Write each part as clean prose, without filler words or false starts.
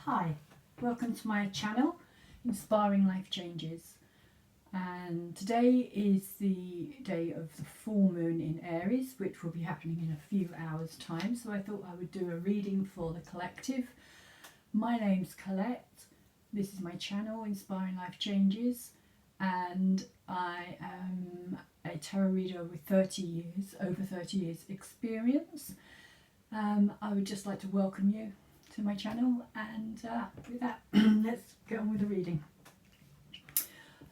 Hi, welcome to my channel, Inspiring Life Changes. And today is the day of the full moon in Aries, which will be happening in a few hours' time. So I thought I would do a reading for the collective. My name's Colette. This is my channel, Inspiring Life Changes. And I am a tarot reader with over 30 years experience. I would just like to welcome you to my channel, and with that let's get on with the reading.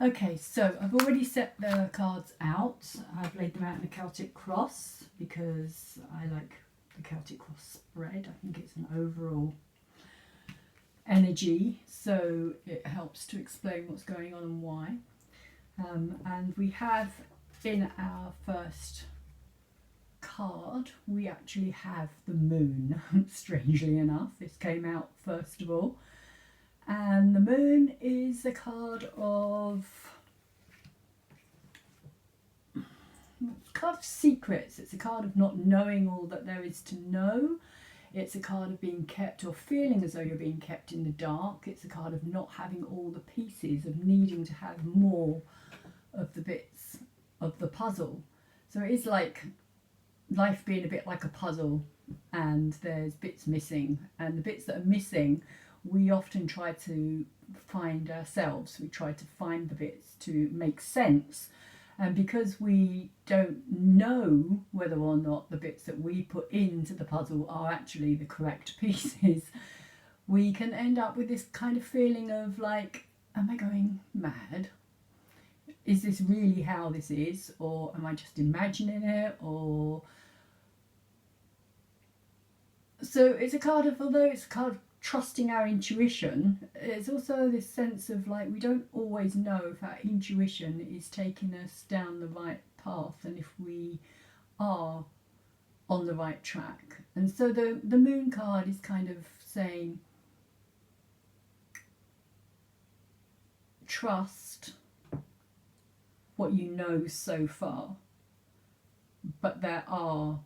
Okay, so I've already set the cards out. I've laid them out in a Celtic cross because I like the Celtic cross spread. I think it's an overall energy, so it helps to explain what's going on and why. And we have in our first card, we actually have the moon. Strangely enough, this came out first of all, and the moon is a card of secrets. It's a card of not knowing all that there is to know. It's a card of being kept or feeling as though you're being kept in the dark. It's a card of not having all the pieces, of needing to have more of the bits of the puzzle. So it is like life being a bit like a puzzle, and there's bits missing, and the bits that are missing we often try to find ourselves. We try to find the bits to make sense, and because we don't know whether or not the bits that we put into the puzzle are actually the correct pieces, we can end up with this kind of feeling of like, am I going mad? Is this really how this is, or am I just imagining it? Or so it's a card of, although it's a card of trusting our intuition, it's also this sense of like, we don't always know if our intuition is taking us down the right path and if we are on the right track. And so the moon card is kind of saying, trust what you know so far, but there are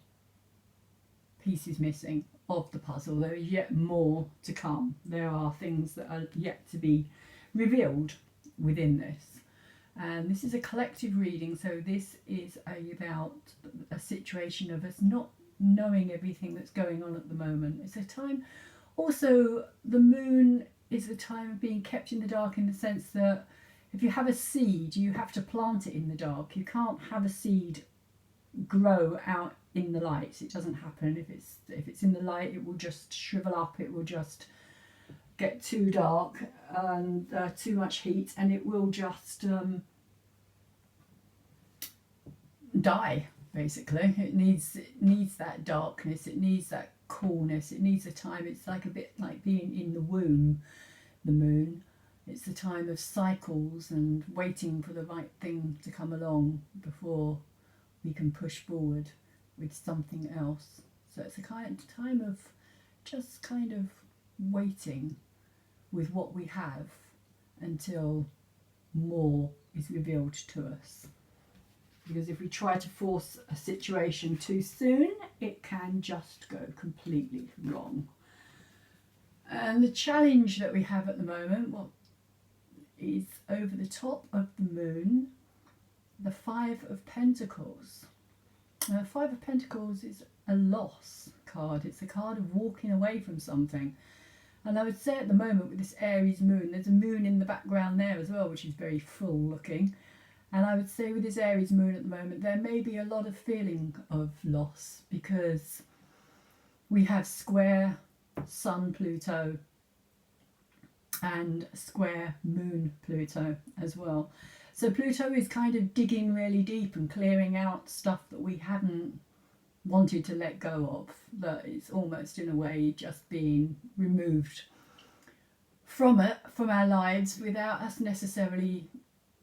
pieces missing of the puzzle. There is yet more to come. There are things that are yet to be revealed within this. And this is a collective reading, so this is about a situation of us not knowing everything that's going on at the moment. It's a time, also the moon is a time of being kept in the dark, in the sense that if you have a seed, you have to plant it in the dark. You can't have a seed grow out in the light. It doesn't happen. If it's in the light, it will just shrivel up, it will just get too dark and too much heat, and it will just die, basically. It needs that darkness, it needs that coolness, it needs a time. It's like a bit like being in the womb, the moon. It's the time of cycles and waiting for the right thing to come along before we can push forward with something else. So it's a kind of time of just kind of waiting with what we have until more is revealed to us. Because if we try to force a situation too soon, it can just go completely wrong. And the challenge that we have at the moment, is over the top of the moon, the Five of Pentacles. Now, the Five of Pentacles is a loss card. It's a card of walking away from something. And I would say at the moment with this Aries moon, there's a moon in the background there as well, which is very full looking. And I would say with this Aries moon at the moment, there may be a lot of feeling of loss, because we have square Sun Pluto and square Moon Pluto as well. So Pluto is kind of digging really deep and clearing out stuff that we hadn't wanted to let go of, that is almost in a way just being removed from our lives without us necessarily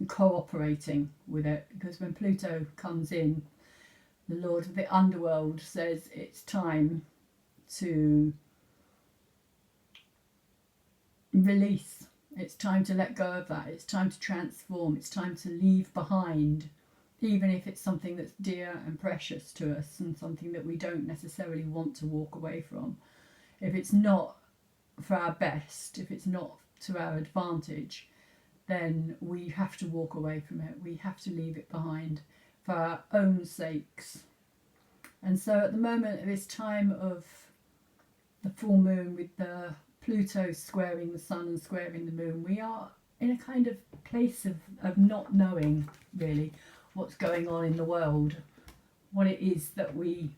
cooperating with it. Because when Pluto comes in, the Lord of the Underworld says it's time to release. It's time to let go of that. It's time to transform. It's time to leave behind, even if it's something that's dear and precious to us and something that we don't necessarily want to walk away from. If it's not for our best, if it's not to our advantage, then we have to walk away from it. We have to leave it behind for our own sakes. And so at the moment, at this time of the full moon with the Pluto squaring the sun and squaring the moon, we are in a kind of place of not knowing really what's going on in the world, what it is that we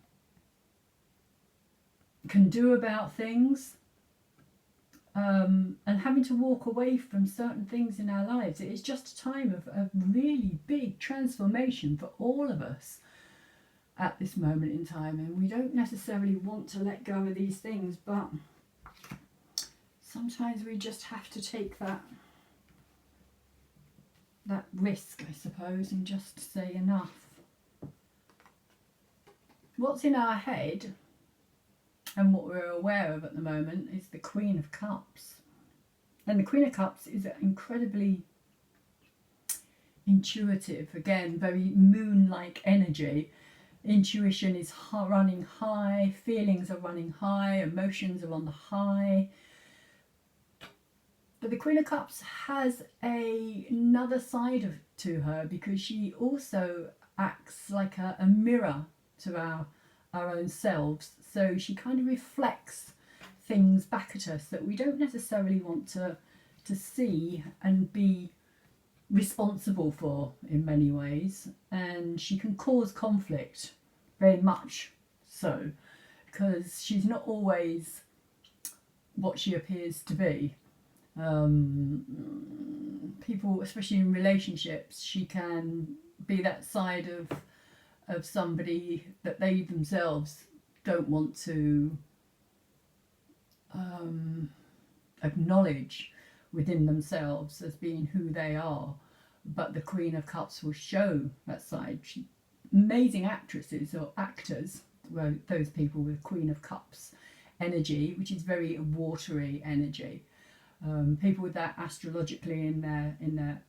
can do about things, and having to walk away from certain things in our lives. It is just a time of really big transformation for all of us at this moment in time, and we don't necessarily want to let go of these things, but sometimes we just have to take that risk, I suppose, and just say enough. What's in our head and what we're aware of at the moment is the Queen of Cups. And the Queen of Cups is incredibly intuitive, again, very moon-like energy. Intuition is running high, feelings are running high, emotions are on the high. But the Queen of Cups has another side to her, because she also acts like a mirror to our own selves. So she kind of reflects things back at us that we don't necessarily want to see and be responsible for in many ways. And she can cause conflict, very much so, because she's not always what she appears to be. People, especially in relationships, she can be that side of somebody that they themselves don't want to acknowledge within themselves as being who they are. But the Queen of Cups will show that side. Amazing actresses or actors, well, those people with Queen of Cups energy, which is very watery energy. People with that astrologically in their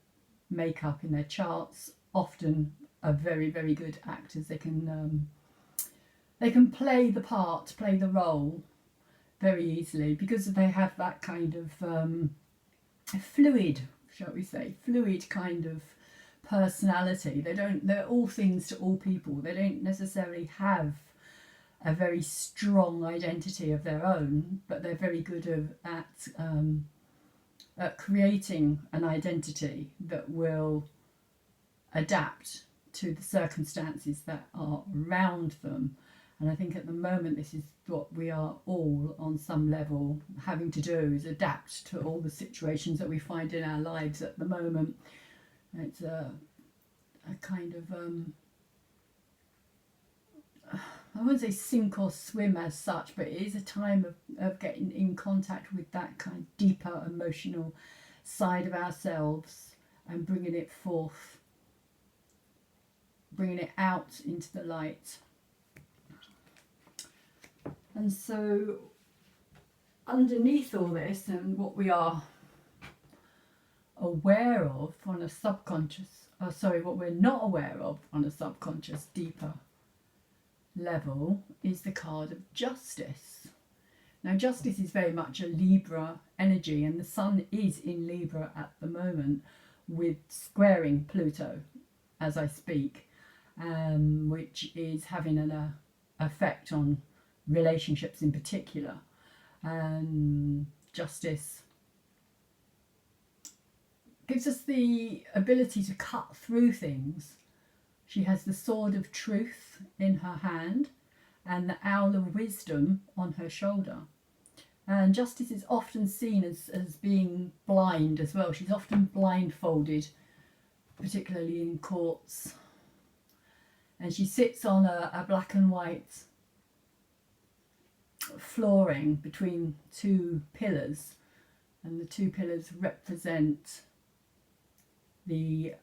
makeup, in their charts, often are very, very good actors. They can play the part, play the role very easily, because they have that kind of fluid, shall we say, fluid kind of personality. They're all things to all people. They don't necessarily have a very strong identity of their own, but they're very good at creating an identity that will adapt to the circumstances that are around them. And I think at the moment this is what we are all on some level having to do, is adapt to all the situations that we find in our lives at the moment. It's a kind of I wouldn't say sink or swim as such, but it is a time of getting in contact with that kind of deeper emotional side of ourselves and bringing it forth, bringing it out into the light. And so underneath all this, and what we are aware of on a subconscious, what we're not aware of on a subconscious deeper level, is the card of Justice. Now Justice is very much a Libra energy, and the sun is in Libra at the moment with squaring Pluto as I speak, which is having an effect on relationships in particular. Justice gives us the ability to cut through things. She has the sword of truth in her hand and the owl of wisdom on her shoulder. And Justice is often seen as being blind as well. She's often blindfolded, particularly in courts. And she sits on a black and white flooring between two pillars. And the two pillars represent the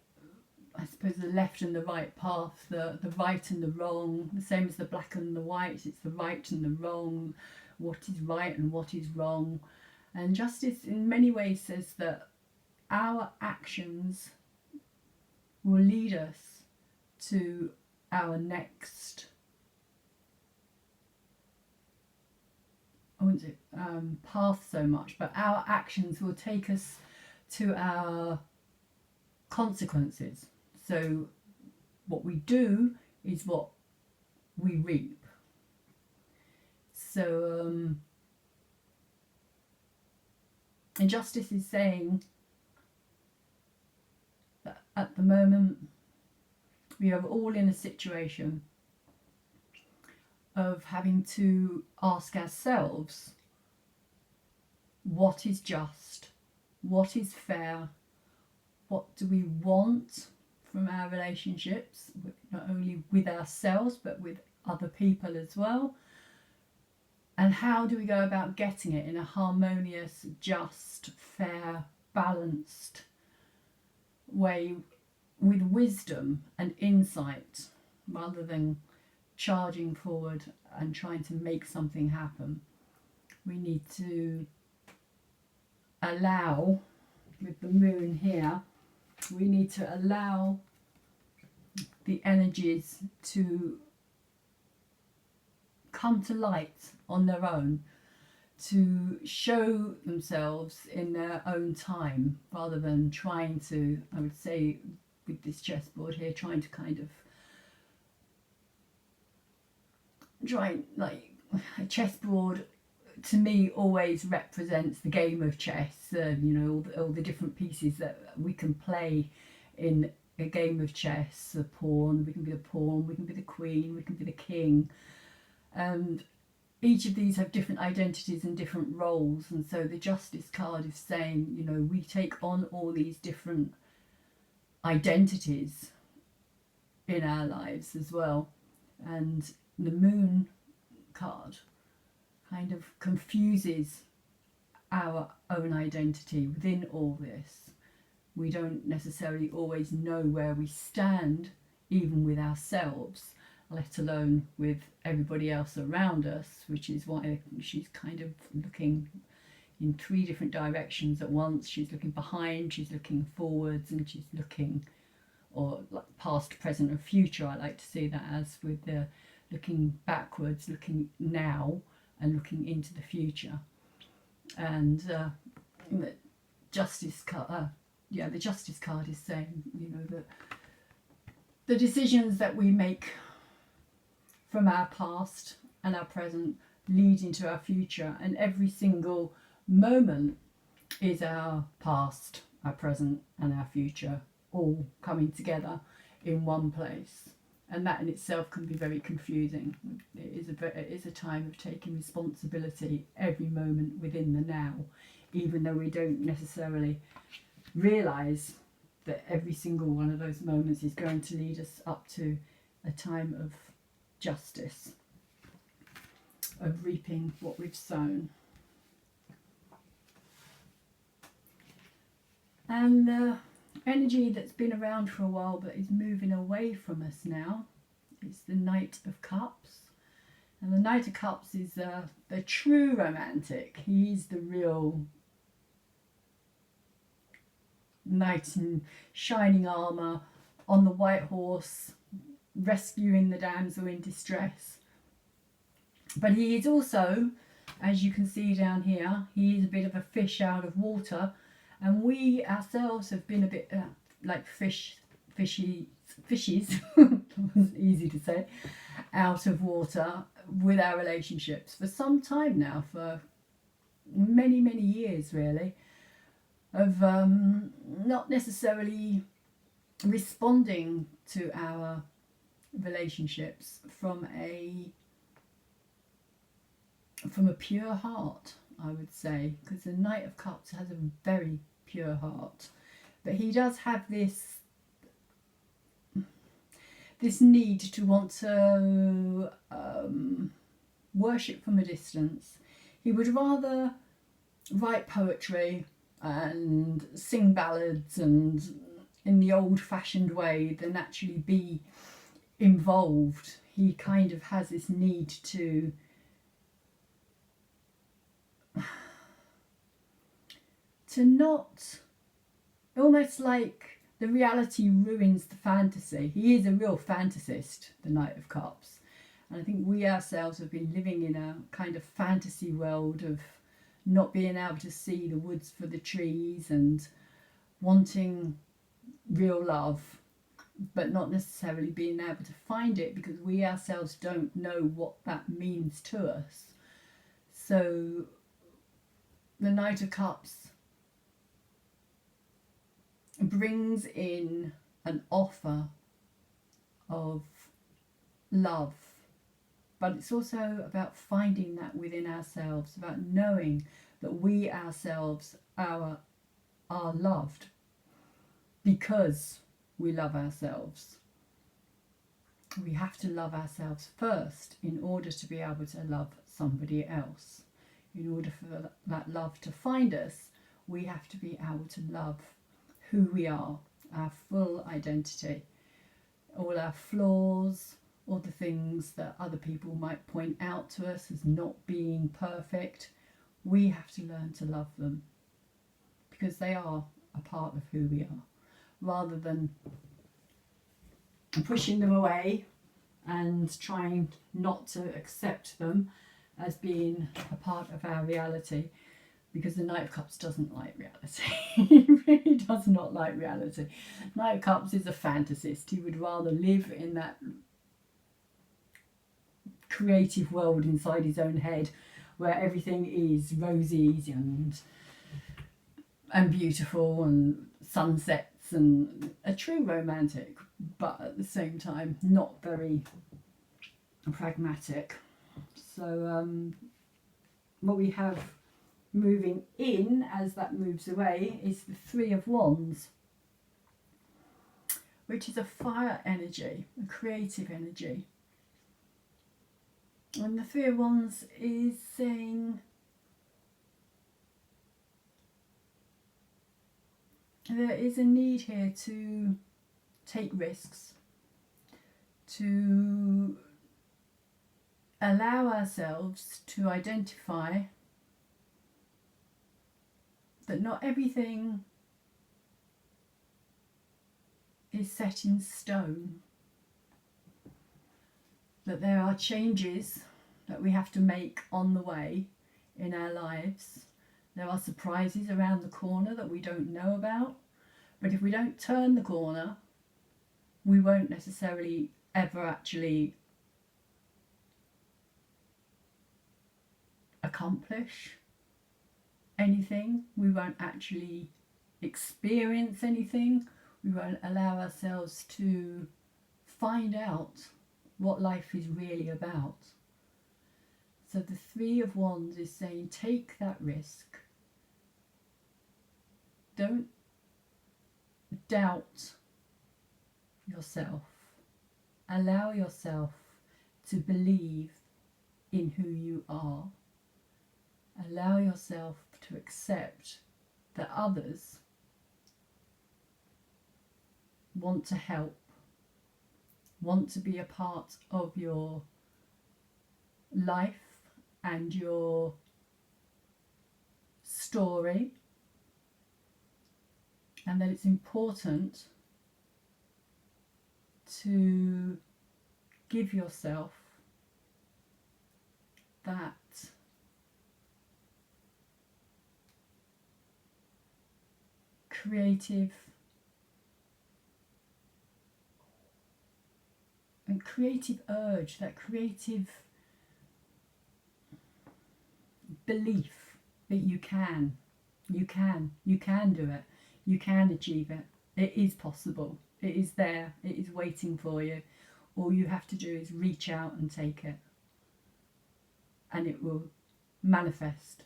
left and the right path, the right and the wrong, the same as the black and the white. It's the right and the wrong, what is right and what is wrong. And Justice in many ways says that our actions will lead us to our next I wouldn't say path so much, but our actions will take us to our consequences. So what we do is what we reap. So Injustice is saying that at the moment we are all in a situation of having to ask ourselves what is just, what is fair, what do we want from our relationships, not only with ourselves but with other people as well, and how do we go about getting it in a harmonious, just, fair, balanced way with wisdom and insight, rather than charging forward and trying to make something happen. We need to allow, with the moon here, we need to allow the energies to come to light on their own, to show themselves in their own time, rather than trying to, I would say with this chessboard here, trying to kind of like a chessboard to me always represents the game of chess. You know, all the different pieces that we can play in a game of chess. The pawn, we can be the pawn, we can be the queen, we can be the king, and each of these have different identities and different roles. And so the Justice card is saying, you know, we take on all these different identities in our lives as well. And the moon card kind of confuses our own identity within all this. We don't necessarily always know where we stand, even with ourselves, let alone with everybody else around us, which is why she's kind of looking in 3 different directions at once. She's looking behind, she's looking forwards, and she's looking, or like past, present and future, I like to see that as, with the looking backwards, looking now, and looking into the future. And the Justice card, the Justice card is saying, you know, that the decisions that we make from our past and our present lead into our future, and every single moment is our past, our present and our future all coming together in one place. And that in itself can be very confusing. It is a time of taking responsibility every moment within the now, even though we don't necessarily realise that every single one of those moments is going to lead us up to a time of justice, of reaping what we've sown. And the energy that's been around for a while but is moving away from us now is the Knight of Cups. And the Knight of Cups is the true romantic. He's the real knight in shining armour, on the white horse, rescuing the damsel in distress. But he is also, as you can see down here, he is a bit of a fish out of water, and we ourselves have been a bit like fishies easy to say, out of water with our relationships for some time now, for many years really, of not necessarily responding to our relationships from a pure heart, I would say, because the Knight of Cups has a very pure heart, but he does have this need to want to worship from a distance. He would rather write poetry and sing ballads and in the old-fashioned way than actually be involved. He kind of has this need to not, almost like the reality ruins the fantasy. He is a real fantasist, the Knight of Cups, And I think we ourselves have been living in a kind of fantasy world of not being able to see the woods for the trees and wanting real love, but not necessarily being able to find it because we ourselves don't know what that means to us. So the Knight of Cups brings in an offer of love, but it's also about finding that within ourselves, about knowing that we ourselves are loved because we love ourselves. We have to love ourselves first in order to be able to love somebody else. In order for that love to find us, we have to be able to love who we are, our full identity, all our flaws, all the things that other people might point out to us as not being perfect. We have to learn to love them because they are a part of who we are, rather than pushing them away and trying not to accept them as being a part of our reality, because the Knight of Cups doesn't like reality. He really does not like reality. Knight of Cups is a fantasist. He would rather live in that creative world inside his own head where everything is rosy and beautiful and sunsets and a true romantic, but at the same time not very pragmatic. So what we have moving in as that moves away is the Three of Wands, which is a fire energy, a creative energy. And the Three of Wands is saying there is a need here to take risks, to allow ourselves to identify that not everything is set in stone, that there are changes that we have to make on the way in our lives. There are surprises around the corner that we don't know about, but if we don't turn the corner, we won't necessarily ever actually accomplish anything. We won't actually experience anything. We won't allow ourselves to find out what life is really about. So the Three of Wands is saying take that risk. Don't doubt yourself. Allow yourself to believe in who you are. Allow yourself to accept that others want to help, want to be a part of your life and your story, and that it's important to give yourself that creative urge, that creative belief that you can do it, you can achieve it, it is possible, it is there, it is waiting for you. All you have to do is reach out and take it, and it will manifest.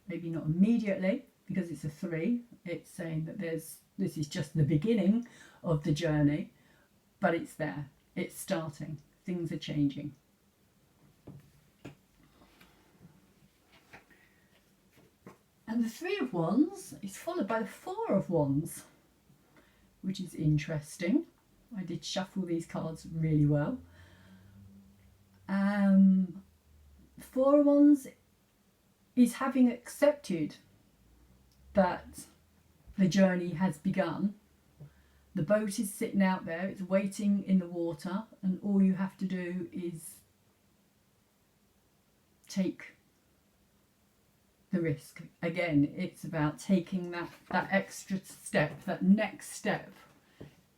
Maybe not immediately, because it's a 3, it's saying that this is just the beginning of the journey, but it's there, it's starting, things are changing. And the Three of Wands is followed by the Four of Wands, which is interesting. I did shuffle these cards really well. Four of Wands is having accepted that the journey has begun. The boat is sitting out there, it's waiting in the water, and all you have to do is take the risk. Again, it's about taking that extra step, that next step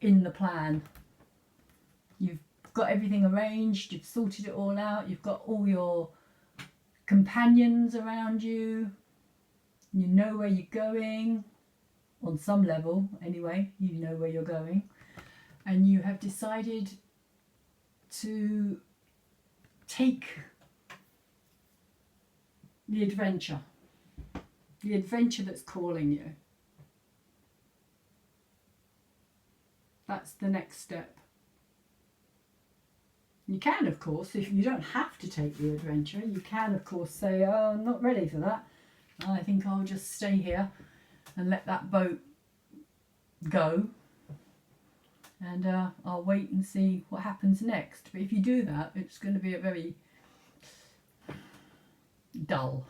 in the plan. You've got everything arranged, you've sorted it all out, you've got all your companions around you, you know where you're going, on some level anyway, you know where you're going, and you have decided to take the adventure that's calling you. That's the next step. You can, of course, if you don't have to take the adventure, you can, of course, say, oh, I'm not ready for that. I think I'll just stay here and let that boat go. And I'll wait and see what happens next. But if you do that, it's going to be a very dull,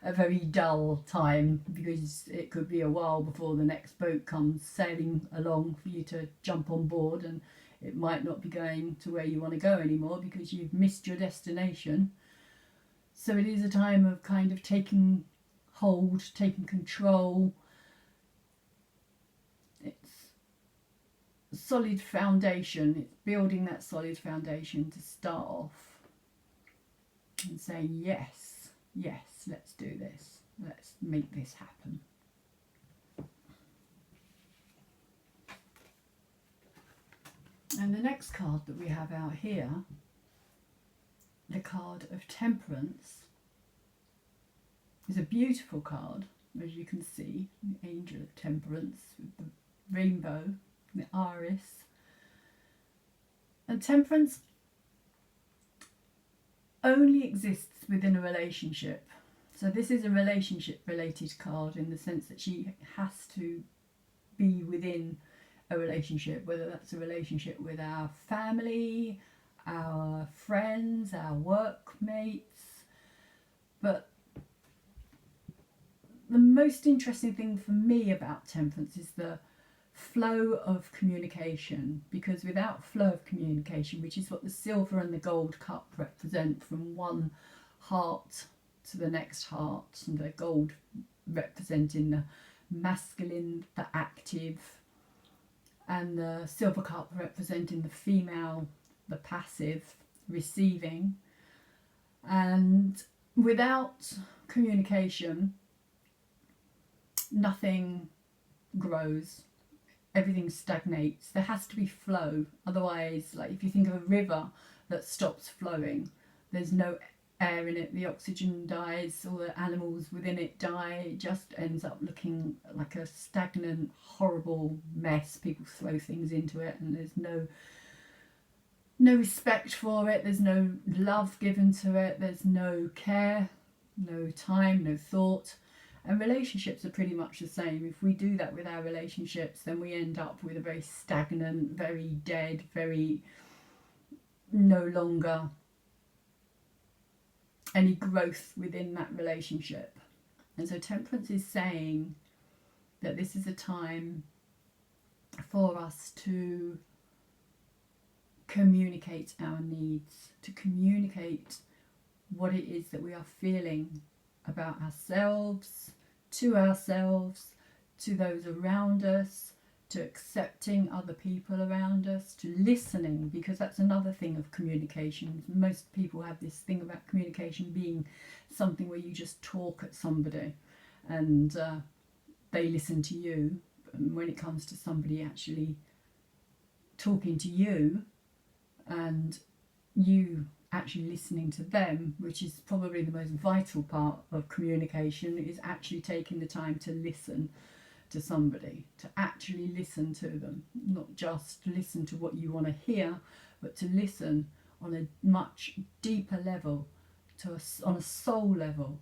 a very dull time, because it could be a while before the next boat comes sailing along for you to jump on board, and it might not be going to where you want to go anymore because you've missed your destination. So it is a time of kind of taking hold, taking control. It's solid foundation. It's building that solid foundation to start off and saying, yes, yes, let's do this. Let's make this happen. And the next card that we have out here, the card of Temperance, is a beautiful card, as you can see, the Angel of Temperance with the rainbow, the Aries. And Temperance only exists within a relationship. So this is a relationship related card in the sense that she has to be within a relationship, whether that's a relationship with our family, our friends, our workmates. But the most interesting thing for me about Temperance is the flow of communication, because without flow of communication, which is what the silver and the gold cup represent, from one heart to the next heart, and the gold representing the masculine, the active, and the silver cup representing the female, the passive, receiving. And without communication, nothing grows, everything stagnates. There has to be flow, otherwise, like if you think of a river that stops flowing, there's no air in it, the oxygen dies, all the animals within it die, it just ends up looking like a stagnant, horrible mess. People throw things into it and there's no respect for it, there's no love given to it, there's no care, no time, no thought. And relationships are pretty much the same. If we do that with our relationships, then we end up with a very stagnant, very dead, very no longer any growth within that relationship. And so Temperance is saying that this is a time for us to communicate our needs, to communicate what it is that we are feeling about ourselves, to those around us, to accepting other people around us, to listening, because that's another thing of communication. Most people have this thing about communication being something where you just talk at somebody and they listen to you. And when it comes to somebody actually talking to you and you actually listening to them, which is probably the most vital part of communication, is actually taking the time to listen to somebody, to actually listen to them, not just listen to what you want to hear, but to listen on a much deeper level, on a soul level,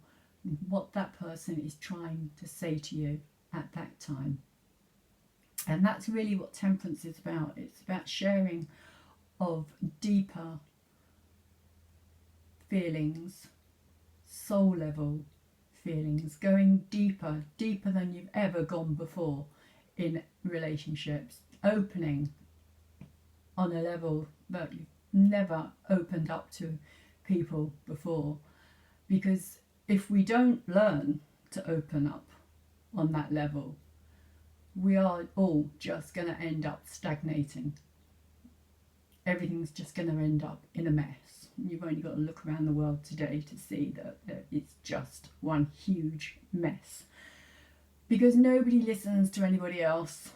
what that person is trying to say to you at that time. And that's really what Temperance is about. It's about sharing of deeper feelings, soul level feelings, going deeper than you've ever gone before in relationships, opening on a level that you've never opened up to people before, Because if we don't learn to open up on that level, we are all just going to end up stagnating. Everything's just going to end up in a mess. You've only got to look around the world today to see that it's just one huge mess. Because nobody listens to anybody else.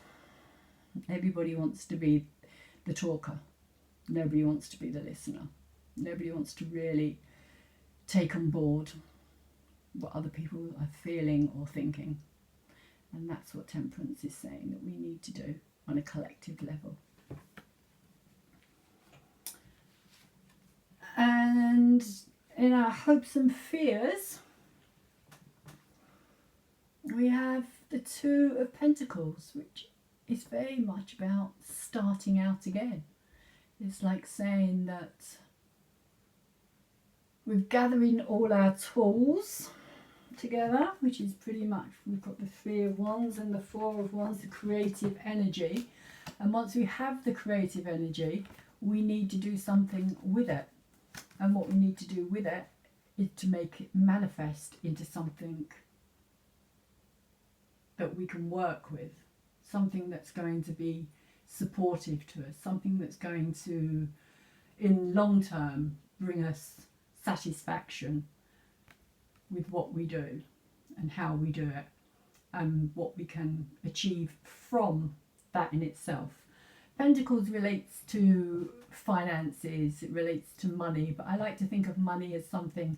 Everybody wants to be the talker. Nobody wants to be the listener. Nobody wants to really take on board what other people are feeling or thinking. And that's what Temperance is saying that we need to do on a collective level. And in our hopes and fears, we have the Two of Pentacles, which is very much about starting out again. It's like saying that we're gathering all our tools together, which is pretty much, we've got the Three of Wands and the Four of Wands, the creative energy. And once we have the creative energy, we need to do something with it. And what we need to do with it is to make it manifest into something that we can work with, something that's going to be supportive to us, something that's going to, in long term, bring us satisfaction with what we do and how we do it and what we can achieve from that in itself. Pentacles relates to finances, it relates to money, but I like to think of money as something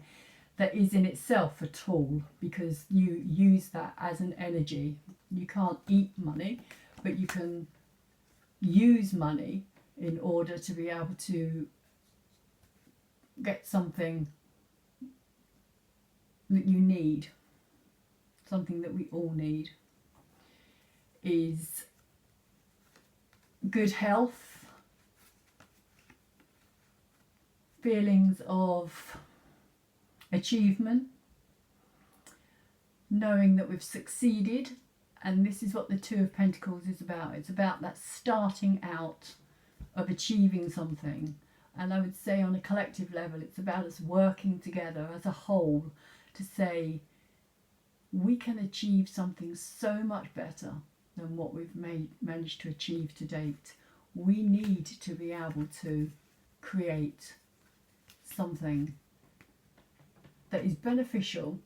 that is in itself a tool, because you use that as an energy. You can't eat money, but you can use money in order to be able to get something that you need, something that we all need, is good health, feelings of achievement, knowing that we've succeeded. And this is what the Two of Pentacles is about. It's about that starting out of achieving something. And I would say on a collective level, it's about us working together as a whole to say we can achieve something so much better than what we've managed to achieve to date. We need to be able to create something that is beneficial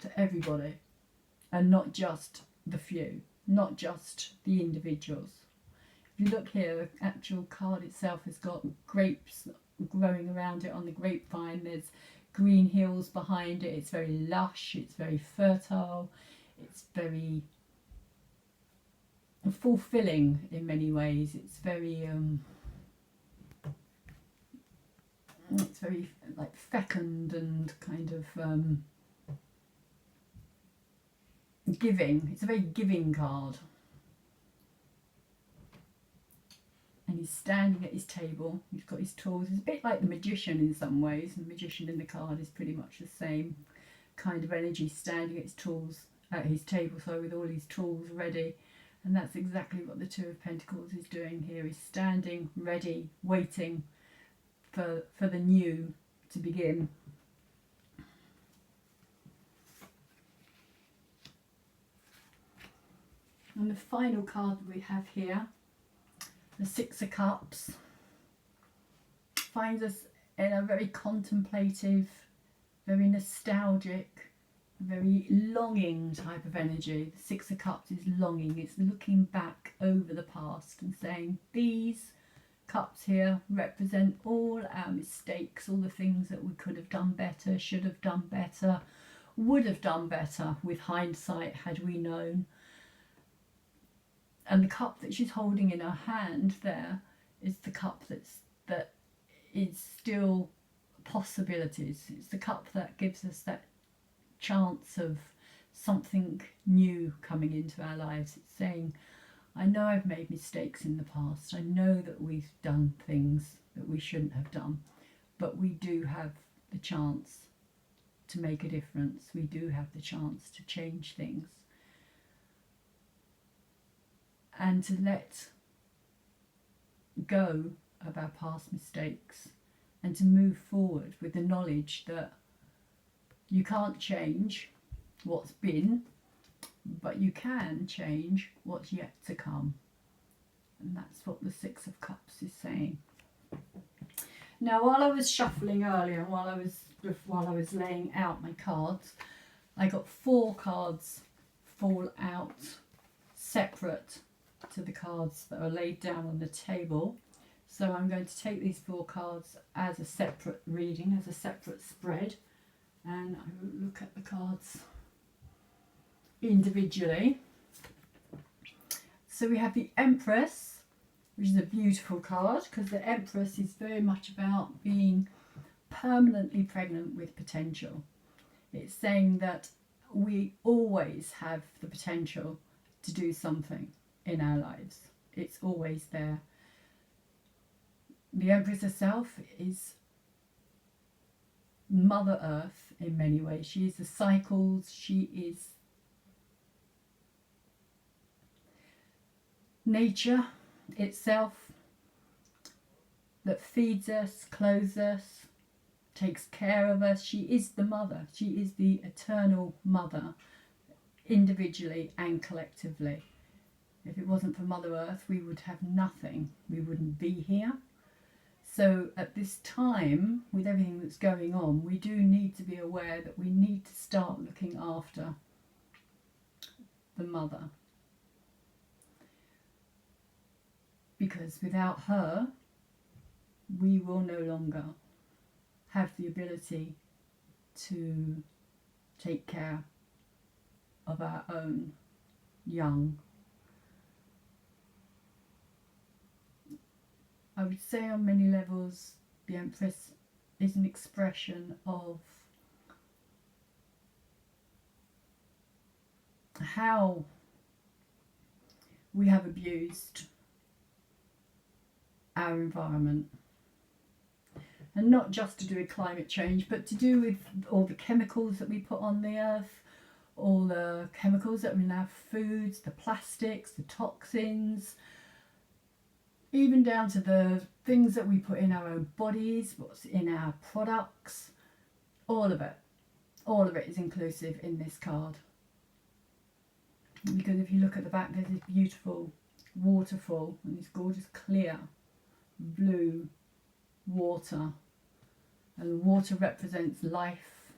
to everybody and not just the few, not just the individuals. If you look here, the actual card itself has got grapes growing around it on the grapevine. There's green hills behind it. It's very lush, it's very fertile, it's very fulfilling in many ways. It's very like fecund and kind of giving. It's a very giving card. And he's standing at his table. He's got his tools. It's a bit like the Magician in some ways. The Magician in the card is pretty much the same kind of energy, standing at his tools, at his table, so with all his tools ready. And that's exactly what the Two of Pentacles is doing here. He's standing ready, waiting for the new to begin. And the final card we have here, the Six of Cups, finds us in a very contemplative, very nostalgic, very longing type of energy. The Six of Cups is longing. It's looking back over the past and saying these cups here represent all our mistakes, all the things that we could have done better, should have done better, would have done better with hindsight had we known. And the cup that she's holding in her hand there is the cup that is still possibilities. It's the cup that gives us that chance of something new coming into our lives. It's saying, I know I've made mistakes in the past. I know that we've done things that we shouldn't have done, but we do have the chance to make a difference. We do have the chance to change things. And to let go of our past mistakes and to move forward with the knowledge that You can't change what's been, but you can change what's yet to come. And that's what the Six of Cups is saying. Now, while I was shuffling earlier, while I was laying out my cards, I got 4 cards fall out separate to the cards that are laid down on the table. So I'm going to take these 4 cards as a separate reading, as a separate spread, and I will look at the cards individually. So we have the Empress, which is a beautiful card, because the Empress is very much about being permanently pregnant with potential. It's saying that we always have the potential to do something in our lives. It's always there. The Empress herself is Mother Earth in many ways. She is the cycles, she is nature itself that feeds us, clothes us, takes care of us. She is the mother. She is the eternal mother, individually and collectively. If it wasn't for Mother Earth, we would have nothing. We wouldn't be here. So at this time, with everything that's going on, we do need to be aware that we need to start looking after the mother. Because without her, we will no longer have the ability to take care of our own young. I would say on many levels the Empress is an expression of how we have abused our environment. And not just to do with climate change, but to do with all the chemicals that we put on the earth, all the chemicals that are in our foods, the plastics, the toxins, even down to the things that we put in our own bodies, what's in our products, all of it is inclusive in this card. Because if you look at the back, there's this beautiful waterfall and this gorgeous clear blue water, and water represents life,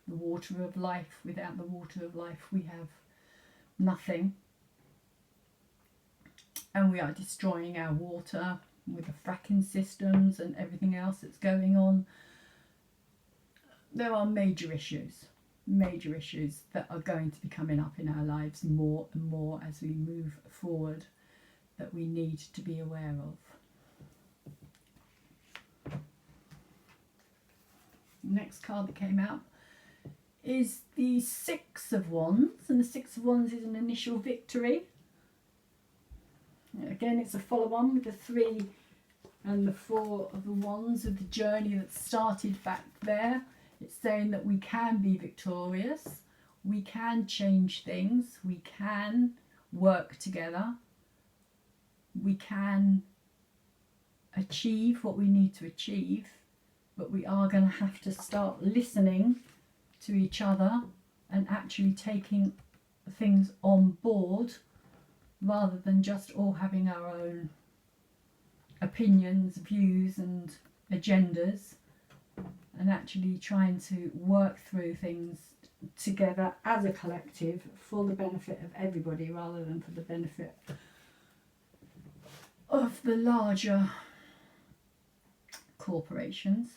the water of life. Without the water of life we have nothing, and we are destroying our water with the fracking systems and everything else that's going on. There are major issues that are going to be coming up in our lives more and more as we move forward, that we need to be aware of. Next card that came out is the Six of Wands, and the Six of Wands is an initial victory. Again, it's a follow-on with the 3 and the 4 of the Wands of the journey that started back there. It's saying that we can be victorious, we can change things, we can work together, we can achieve what we need to achieve. But we are going to have to start listening to each other and actually taking things on board, rather than just all having our own opinions, views and agendas, and actually trying to work through things together as a collective for the benefit of everybody, rather than for the benefit of the larger corporations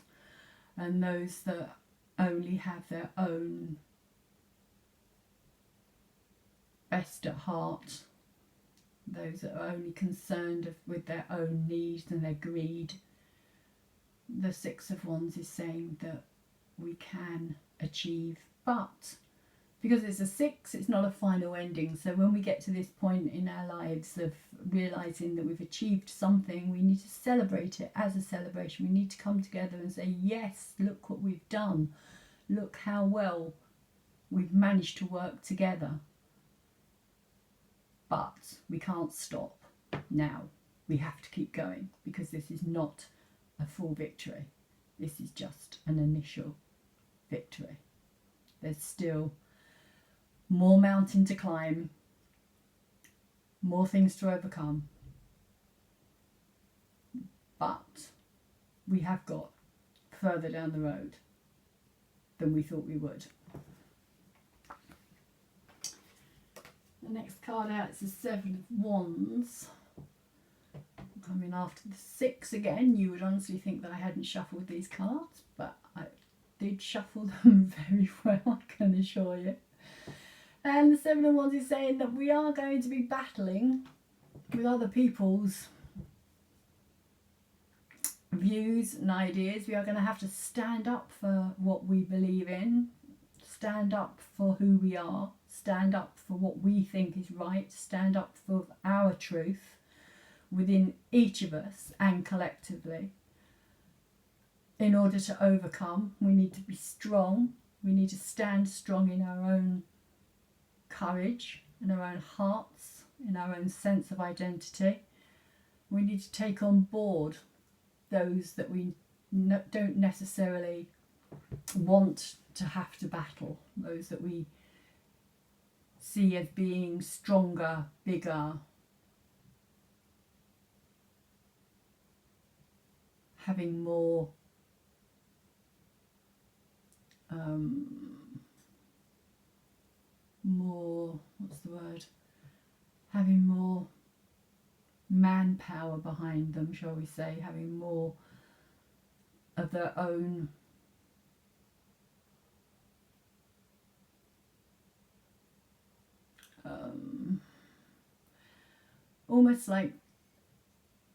and those that only have their own best at heart, those that are only concerned with their own needs and their greed. The Six of Wands is saying that we can achieve, but because it's a 6, it's not a final ending. So when we get to this point in our lives of realising that we've achieved something, we need to celebrate it as a celebration. We need to come together and say, yes, look what we've done. Look how well we've managed to work together. But we can't stop now. We have to keep going, because this is not a full victory. This is just an initial victory. There's still more mountain to climb, more things to overcome. But we have got further down the road than we thought we would. The next card out is the Seven of Wands. Coming after the Six again. You would honestly think that I hadn't shuffled these cards, but I did shuffle them very well, I can assure you. And the Seven of Wands is saying that we are going to be battling with other people's views and ideas. We are going to have to stand up for what we believe in, stand up for who we are, stand up for what we think is right, stand up for our truth within each of us and collectively. In order to overcome, we need to be strong. We need to stand strong in our own courage, in our own hearts, in our own sense of identity. We need to take on board those that we don't necessarily want to have to battle, those that we see as being stronger, bigger, having more having more manpower behind them, shall we say, having more of their own almost like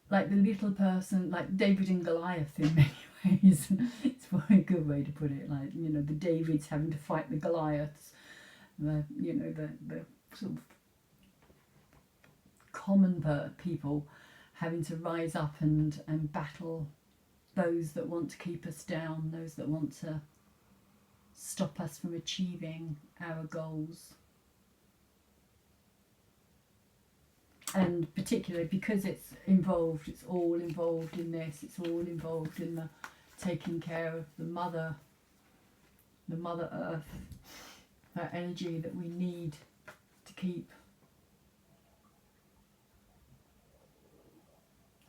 the little person, like David and Goliath in many ways. It's a very good way to put it. Like, you know, the Davids having to fight the Goliaths, the sort of common people having to rise up and battle those that want to keep us down, those that want to stop us from achieving our goals. And particularly because it's all involved in this, it's all involved in the taking care of the Mother Earth, that energy that we need to keep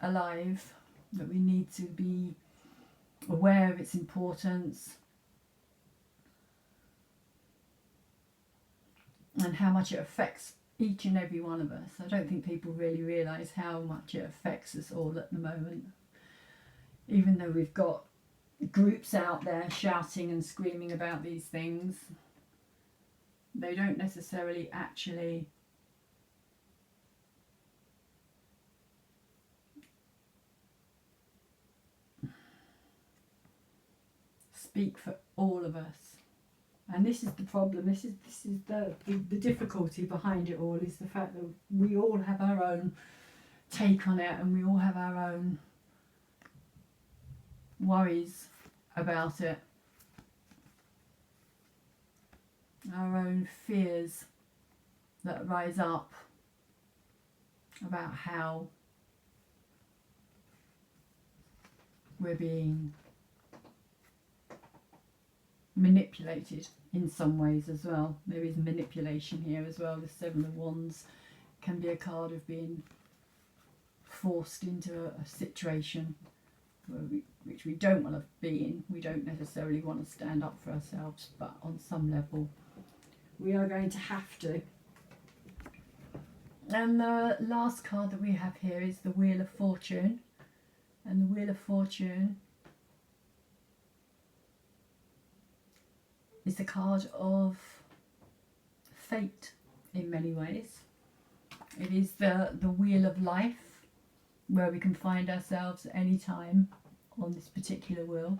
alive, that we need to be aware of its importance and how much it affects each and every one of us. I don't think people really realise how much it affects us all at the moment. Even though we've got groups out there shouting and screaming about these things, they don't necessarily actually speak for all of us. And this is the problem, this is the difficulty behind it all, is the fact that we all have our own take on it and we all have our own worries about it, our own fears that rise up about how we're being manipulated in some ways as well. There is manipulation here as well. The Seven of Wands can be a card of being forced into a situation which we don't want to be in. We don't necessarily want to stand up for ourselves, but on some level we are going to have to. And the last card that we have here is the Wheel of Fortune. And the Wheel of Fortune is the card of fate in many ways. It is the wheel of life, where we can find ourselves at any time on this particular wheel.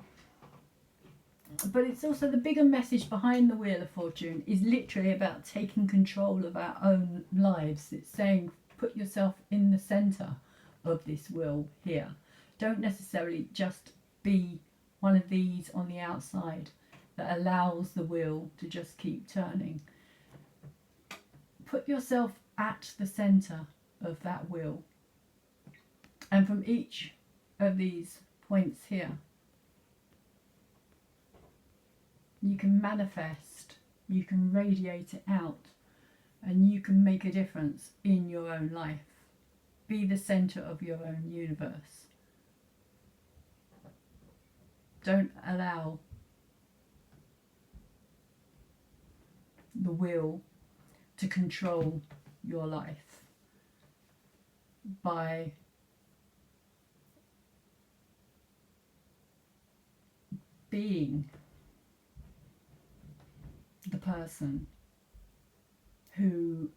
But it's also the bigger message behind the Wheel of Fortune is literally about taking control of our own lives. It's saying put yourself in the centre of this wheel here. Don't necessarily just be one of these on the outside that allows the wheel to just keep turning. Put yourself at the centre of that wheel. And from each of these points here, you can manifest You can radiate it out, and you can make a difference in your own life. Be the centre of your own universe. Don't allow the will to control your life by being the person who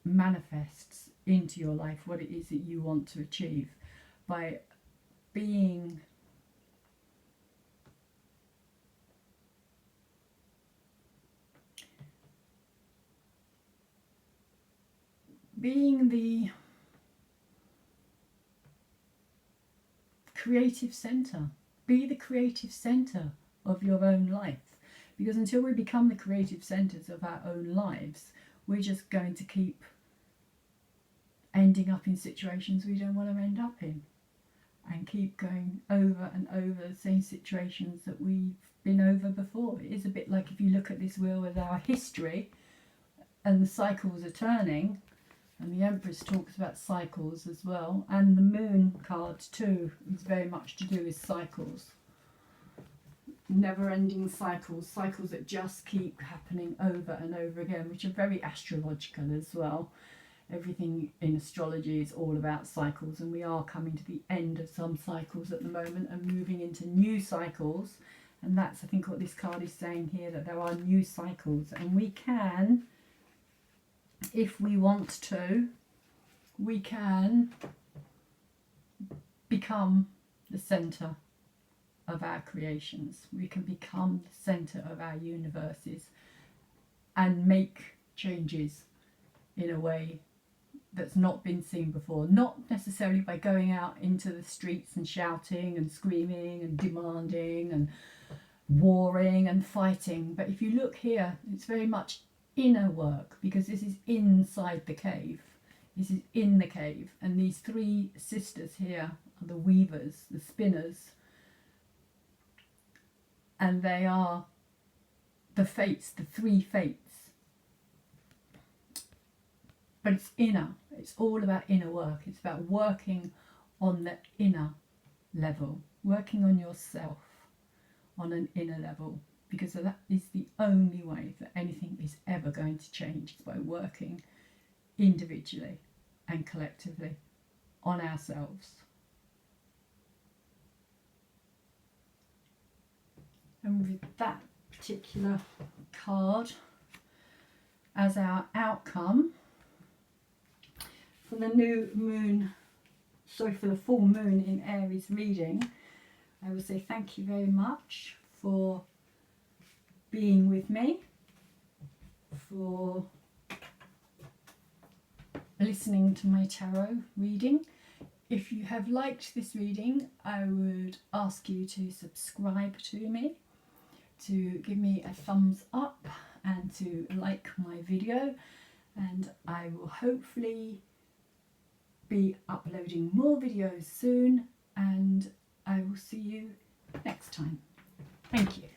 manifests into your life what it is that you want to achieve, by being the creative centre. Be the creative centre of your own life. Because until we become the creative centres of our own lives, we're just going to keep ending up in situations we don't want to end up in, and keep going over and over the same situations that we've been over before. It is a bit like if you look at this wheel with our history, and the cycles are turning, and the Empress talks about cycles as well, and the Moon card too is very much to do with cycles. Never-ending cycles, cycles that just keep happening over and over again, which are very astrological as well. Everything in astrology is all about cycles, and we are coming to the end of some cycles at the moment and moving into new cycles. And that's, I think, what this card is saying here, that there are new cycles, and we can, if we want to, we can become the centre of our creations. We can become the centre of our universes and make changes in a way that's not been seen before. Not necessarily by going out into the streets and shouting and screaming and demanding and warring and fighting, but if you look here, it's very much inner work, because this is inside the cave. This is in the cave, and these three sisters here are the weavers, the spinners, and they are the fates, the three fates. But it's inner. It's all about inner work. It's about working on the inner level, working on yourself on an inner level, because that is the only way that anything is ever going to change. It's by working individually and collectively on ourselves. And with that particular card as our outcome for the new moon, for the full moon in Aries reading, I will say thank you very much for being with me, for listening to my tarot reading. If you have liked this reading, I would ask you to subscribe to me, to give me a thumbs up, and to like my video, and I will hopefully be uploading more videos soon, and I will see you next time. Thank you.